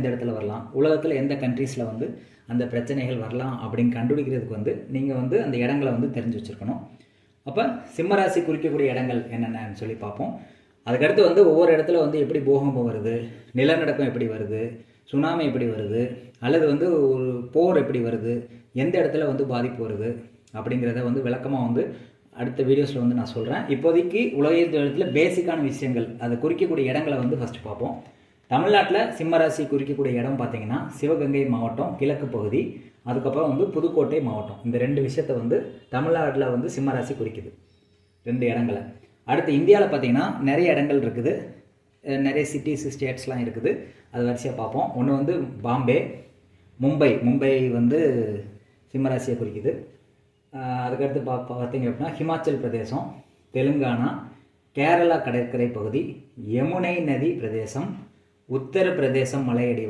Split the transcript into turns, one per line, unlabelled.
எந்த இடத்துல வரலாம், உலகத்தில் எந்த கண்ட்ரீஸில் வந்து அந்த பிரச்சனைகள் வரலாம் அப்படின்னு கண்டுபிடிக்கிறதுக்கு வந்து நீங்கள் வந்து அந்த இடங்களை வந்து தெரிஞ்சு வச்சுருக்கணும். அப்போ சிம்மராசி குறிக்கக்கூடிய இடங்கள் என்னென்னு சொல்லி பார்ப்போம். அதுக்கடுத்து வந்து ஒவ்வொரு இடத்துல வந்து எப்படி பூகம்பம் வருது, நிலநடுக்கம் எப்படி வருது, சுனாமி எப்படி வருது, அல்லது வந்து ஒரு போர் எப்படி வருது, எந்த இடத்துல வந்து பாதிப்பு வருது அப்படிங்கிறத வந்து விளக்கமாக வந்து அடுத்த வீடியோஸில் வந்து நான் சொல்கிறேன். இப்போதைக்கு உலகத்தில் பேசிக்கான விஷயங்கள் அதை குறிக்கக்கூடிய இடங்களை வந்து ஃபஸ்ட்டு பார்ப்போம். தமிழ்நாட்டில் சிம்மராசி குறிக்கக்கூடிய இடம் பார்த்திங்கன்னா சிவகங்கை மாவட்டம் கிழக்கு பகுதி, அதுக்கப்புறம் வந்து புதுக்கோட்டை மாவட்டம். இந்த 2 விஷயத்தை வந்து தமிழ்நாட்டில் வந்து சிம்மராசி குறிக்குது, 2 இடங்களை. அடுத்து இந்தியாவில் பார்த்திங்கன்னா நிறைய இடங்கள் இருக்குது, நிறைய சிட்டிஸ் ஸ்டேட்ஸ்லாம் இருக்குது. அது வரிசையாக பார்ப்போம். ஒன்று வந்து பாம்பே, மும்பை வந்து சிம்மராசியை குறிக்குது. அதுக்கடுத்து பார்த்தீங்க அப்படின்னா ஹிமாச்சல் பிரதேசம், தெலுங்கானா, கேரளா கடற்கரை பகுதி, யமுனை நதி பிரதேசம், உத்தரப்பிரதேசம் மலையடி